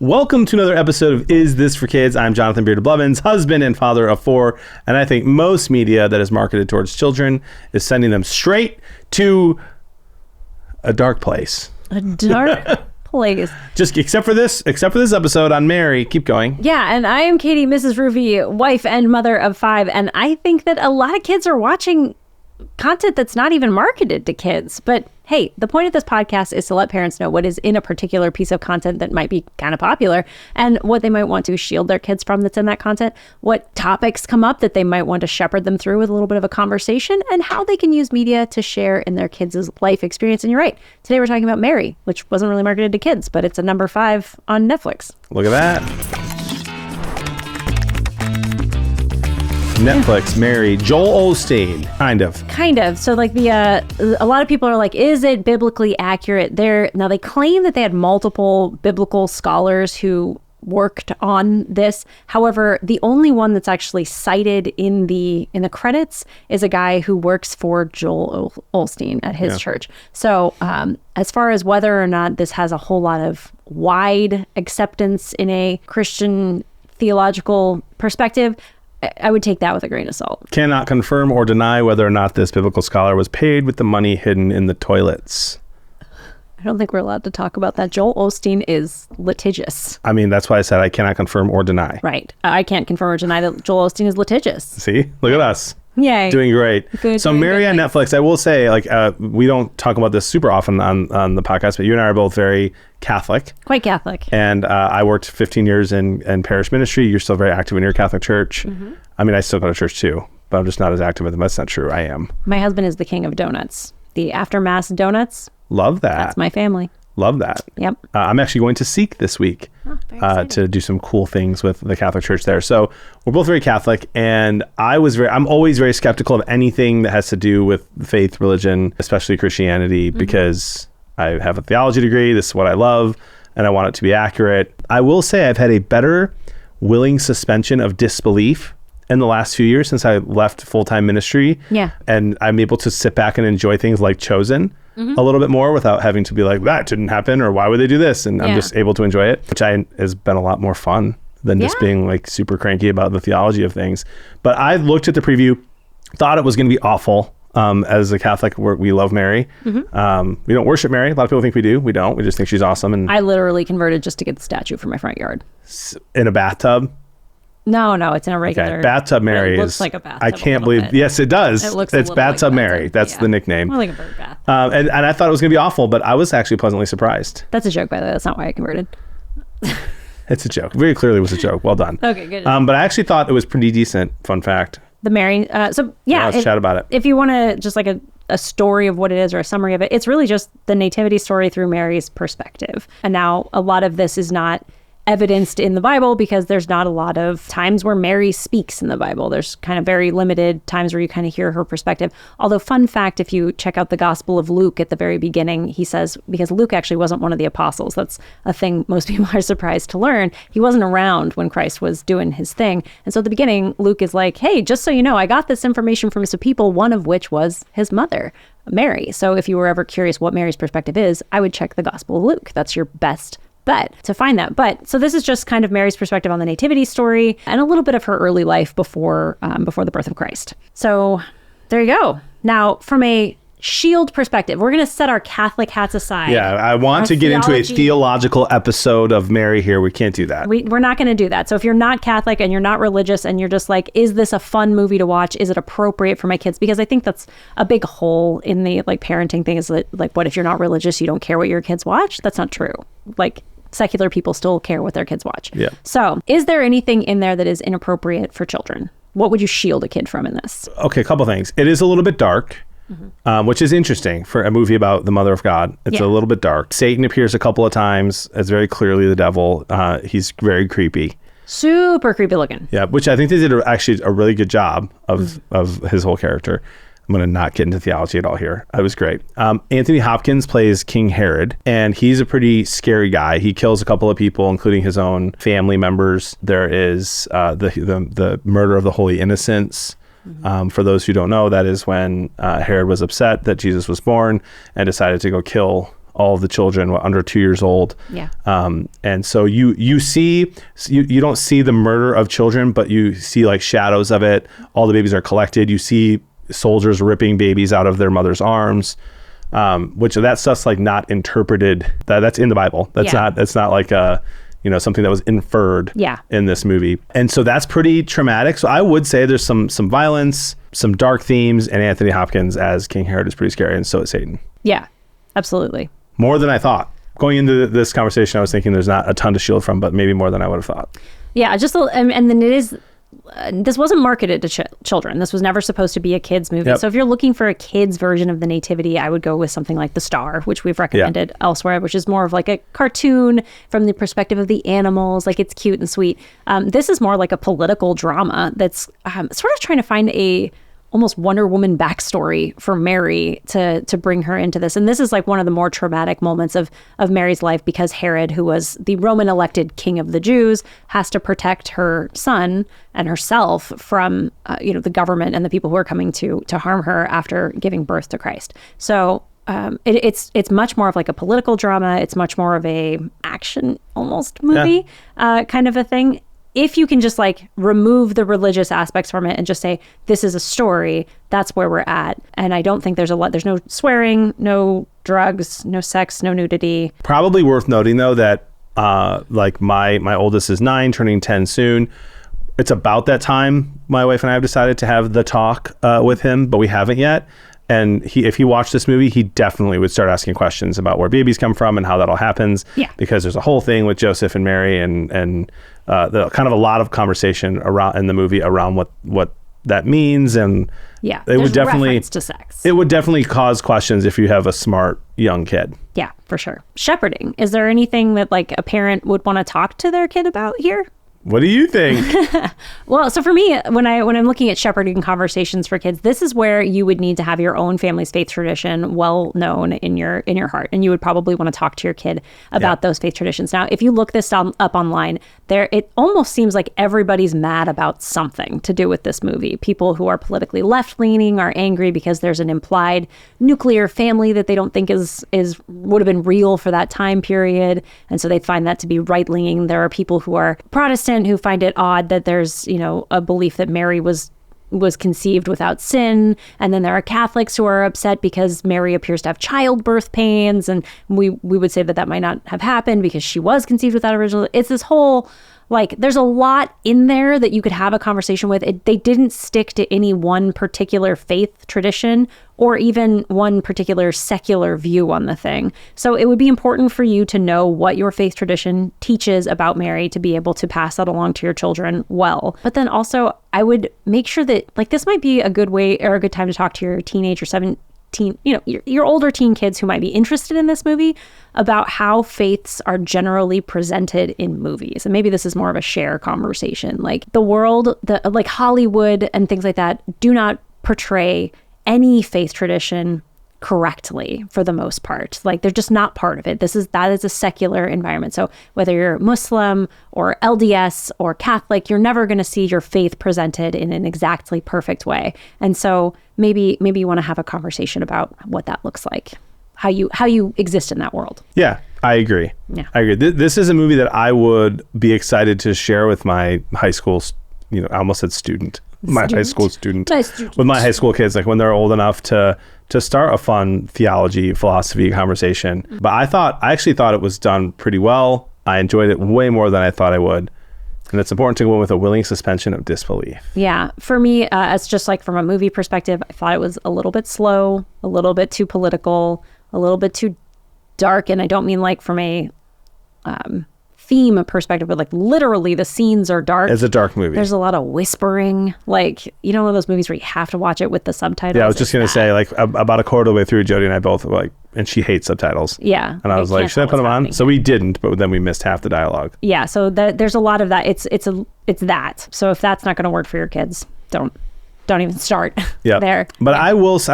Welcome to another episode of Is This for Kids? I'm Jonathan Bearded Blevins, husband and father of 4, and I think most media that is marketed towards children is sending them straight to a dark place. A dark place. Just except for this episode on Mary. Keep going. Yeah, and I am Katie, MrsRuvi, wife and mother of 5, and I think that a lot of kids are watching content that's not even marketed to kids. But hey, the point of this podcast is to let parents know what is in a particular piece of content that might be kind of popular and what they might want to shield their kids from that's in that content, what topics come up that they might want to shepherd them through with a little bit of a conversation, and how they can use media to share in their kids' life experience. And you're right. Today we're talking about Mary, which wasn't really marketed to kids, but it's a number 5 on Netflix. Look at that. Netflix, Mary, Joel Osteen, kind of. So like a lot of people are like, is it biblically accurate? Now they claim that they had multiple biblical scholars who worked on this. However, the only one that's actually cited in the credits is a guy who works for Joel Osteen at his church. So as far as whether or not this has a whole lot of wide acceptance in a Christian theological perspective, I would take that with a grain of salt. Cannot confirm or deny whether or not this biblical scholar was paid with the money hidden in the toilets. I don't think we're allowed to talk about that. Joel Osteen is litigious. I mean, that's why I said I cannot confirm or deny. Right. I can't confirm or deny that Joel Osteen is litigious. See? Look at us. Yay. Doing great. So Mary on Netflix, I will say, we don't talk about this super often on the podcast, but you and I are both very Catholic. Quite Catholic. And I worked 15 years in parish ministry. You're still very active in your Catholic church. Mm-hmm. I mean, I still go to church too, but I'm just not as active with them. That's not true. I am. My husband is the king of donuts. The after mass donuts. Love that. That's my family. Love that. Yep. I'm actually going to Seek this week to do some cool things with the Catholic Church there. So we're both very Catholic, and I'm always very skeptical of anything that has to do with faith, religion, especially Christianity, because I have a theology degree. This is what I love, and I want it to be accurate. I will say I've had a better willing suspension of disbelief in the last few years since I left full-time ministry. Yeah. And I'm able to sit back and enjoy things like Chosen a little bit more without having to be like, that didn't happen, or why would they do this? And I'm just able to enjoy it, which has been a lot more fun than just being like super cranky about the theology of things. But I looked at the preview, thought it was going to be awful. As a Catholic, we love Mary. Mm-hmm. We don't worship Mary. A lot of people think we do. We don't. We just think she's awesome. And I literally converted just to get the statue for my front yard. In a bathtub? No, it's in a regular. Okay. Bathtub Mary it looks like a bathtub. I can't believe. Bit. Yes, it does. It's Bathtub Mary. That's the nickname. More like a bird bath. And I thought it was going to be awful, but I was actually pleasantly surprised. That's a joke, by the way. That's not why I converted. It's a joke. Very clearly was a joke. Well done. Okay, good. But I actually thought it was pretty decent. Fun fact. The Mary. Let's chat about it. If you want to just like a story of what it is or a summary of it, it's really just the nativity story through Mary's perspective. And now a lot of this is not evidenced in the Bible because there's not a lot of times where Mary speaks in the Bible. There's kind of very limited times where you kind of hear her perspective. Although, fun fact, if you check out the Gospel of Luke at the very beginning, he says, because Luke actually wasn't one of the apostles, that's a thing most people are surprised to learn. He wasn't around when Christ was doing his thing. And so at the beginning, Luke is like, hey, just so you know, I got this information from some people, one of which was his mother, Mary. So if you were ever curious what Mary's perspective is, I would check the Gospel of Luke. That's your best bet to find that. But so this is just kind of Mary's perspective on the nativity story and a little bit of her early life before the birth of Christ. So there you go. Now, from a shield perspective, we're going to set our Catholic hats aside. Yeah, I want to get into a theological episode of Mary here. We can't do that. We're not going to do that. So if you're not Catholic and you're not religious and you're just like, is this a fun movie to watch? Is it appropriate for my kids? Because I think that's a big hole in the like parenting thing is that like, what if you're not religious? You don't care what your kids watch? That's not true. Like secular people still care what their kids watch. Yeah. So is there anything in there that is inappropriate for children? What would you shield a kid from in this? Okay, a couple things. It is a little bit dark. Which is interesting for a movie about the mother of God. It's a little bit dark. Satan appears a couple of times as very clearly the devil. He's very creepy. Super creepy looking. Yeah, which I think they did actually a really good job of his whole character. I'm going to not get into theology at all here. It was great. Anthony Hopkins plays King Herod, and he's a pretty scary guy. He kills a couple of people, including his own family members. There is the murder of the Holy Innocents. For those who don't know, that is when Herod was upset that Jesus was born and decided to go kill all of the children under 2 years old. Yeah. And so you don't see the murder of children, but you see like shadows of it. All the babies are collected. You see soldiers ripping babies out of their mother's arms, which that stuff's like not interpreted. That's in the Bible. That's not like something that was inferred in this movie. And so that's pretty traumatic. So I would say there's some violence, some dark themes, and Anthony Hopkins as King Herod is pretty scary, and so is Satan. Yeah, absolutely. More than I thought. Going into this conversation, I was thinking there's not a ton to shield from, but maybe more than I would have thought. Yeah, and then it is... this wasn't marketed to children. This was never supposed to be a kid's movie. Yep. So if you're looking for a kid's version of the Nativity, I would go with something like The Star, which we've recommended elsewhere, which is more of like a cartoon from the perspective of the animals. Like, it's cute and sweet. This is more like a political drama that's sort of trying to find a almost Wonder Woman backstory for Mary to bring her into this. And this is like one of the more traumatic moments of Mary's life, because Herod, who was the Roman elected king of the Jews, has to protect her son and herself from the government and the people who are coming to harm her after giving birth to Christ. So it's much more of like a political drama. It's much more of a action almost movie kind of a thing. If you can just like remove the religious aspects from it and just say, this is a story, that's where we're at. And I don't think there's no swearing, no drugs, no sex, no nudity. Probably worth noting though that like my oldest is 9, turning 10 soon. It's about that time my wife and I have decided to have the talk with him, but we haven't yet. And if he watched this movie, he definitely would start asking questions about where babies come from and how that all happens. Yeah. Because there's a whole thing with Joseph and Mary and the kind of a lot of conversation around in the movie around what that means. And it would definitely reference to sex. It would definitely cause questions if you have a smart young kid. Yeah, for sure. Shepherding. Is there anything that like a parent would want to talk to their kid about here? What do you think? Well, so for me, when I'm looking at shepherding conversations for kids, this is where you would need to have your own family's faith tradition well known in your heart, and you would probably want to talk to your kid about those faith traditions. Now, if you look this up online, it almost seems like everybody's mad about something to do with this movie. People who are politically left-leaning are angry because there's an implied nuclear family that they don't think would have been real for that time period, and so they find that to be right-leaning. There are people who are Protestant who find it odd that there's, a belief that Mary was conceived without sin. And then there are Catholics who are upset because Mary appears to have childbirth pains. And we would say that might not have happened because she was conceived without original. It's this whole, there's a lot in there that you could have a conversation with. They didn't stick to any one particular faith tradition or even one particular secular view on the thing. So it would be important for you to know what your faith tradition teaches about Mary to be able to pass that along to your children well. But then also, I would make sure that, this might be a good way or a good time to talk to your teenage or 17, your older teen kids who might be interested in this movie about how faiths are generally presented in movies. And maybe this is more of a share conversation. Like the world, Hollywood and things like that do not portray any faith tradition correctly for the most part. They're just not part of it. That is a secular environment. So whether you're Muslim or LDS or Catholic, you're never going to see your faith presented in an exactly perfect way. And so maybe you want to have a conversation about what that looks like, how you exist in that world. Yeah, I agree. Yeah. I agree. This is a movie that I would be excited to share with my high school, I almost said student. High school student. With my high school kids, when they're old enough to start a fun theology, philosophy conversation. Mm-hmm. But I actually thought it was done pretty well. I enjoyed it way more than I thought I would. And it's important to go in with a willing suspension of disbelief. Yeah. For me, it's just from a movie perspective, I thought it was a little bit slow, a little bit too political, a little bit too dark. And I don't mean from a theme perspective, but literally the scenes are dark. It's a dark movie. There's a lot of whispering, one of those movies where you have to watch it with the subtitles. Yeah, I was just going to say, about a quarter of the way through, Jody and I both were and she hates subtitles. Yeah. And I was should I put them on? So we didn't, but then we missed half the dialogue. Yeah, so there's a lot of that. It's that. So if that's not going to work for your kids, don't even start there. But I'd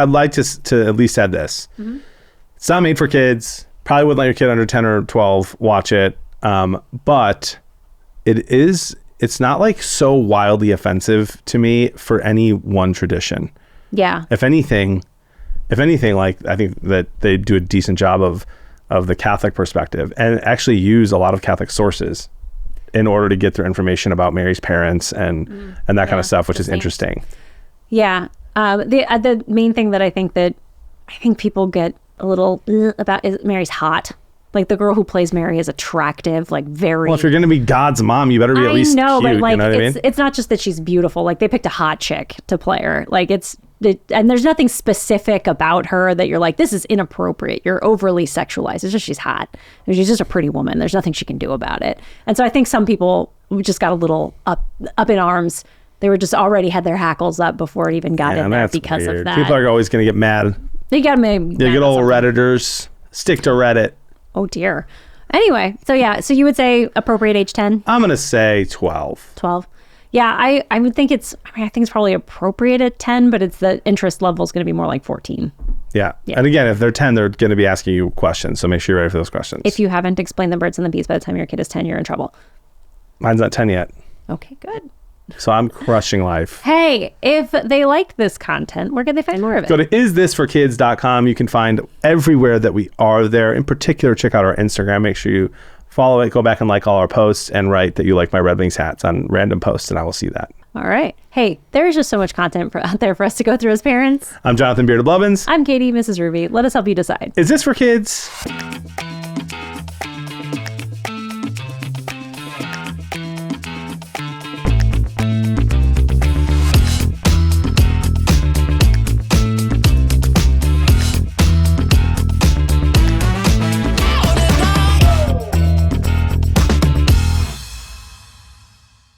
like to at least add this. Mm-hmm. It's not made for kids. Probably wouldn't let your kid under 10 or 12 watch it. But it's not so wildly offensive to me for any one tradition. Yeah. If anything, I think that they do a decent job of of the Catholic perspective and actually use a lot of Catholic sources in order to get their information about Mary's parents and that kind of stuff, which is interesting. Yeah. The main thing that I think people get a little about is Mary's hot. Like the girl who plays Mary is attractive, like very. Well, if you're going to be God's mom, you better be at least cute. But like, you know what I mean? It's not just that she's beautiful. Like they picked a hot chick to play her. Like and there's nothing specific about her that you're like, this is inappropriate. You're overly sexualized. It's just she's hot. And she's just a pretty woman. There's nothing she can do about it. And so I think some people just got a little up in arms. They were just already had their hackles up before it even got in there because weird. of that. People are always going to get mad. They got me. Yeah, good old Redditors. Stick to Reddit. Oh dear. Anyway, so you would say appropriate age 10? I'm going to say 12. 12. Yeah, I would think I think it's probably appropriate at 10, but it's the interest level is going to be more like 14. Yeah. And again, if they're 10, they're going to be asking you questions. So make sure you're ready for those questions. If you haven't explained the birds and the bees by the time your kid is 10, you're in trouble. Mine's not 10 yet. Okay, good. So I'm crushing life. Hey, if they like this content, where can they find more of it? Go to isthisforkids.com. You can find everywhere that we are there. In particular, check out our Instagram. Make sure you follow it, go back and like all our posts, and write that you like my Red Wings hats on random posts, and I will see that. All right. Hey, there's just so much content out there for us to go through as parents. I'm Jonathan Beard of Blevins. I'm Katie, MrsRuvi. Let us help you decide. Is this for kids?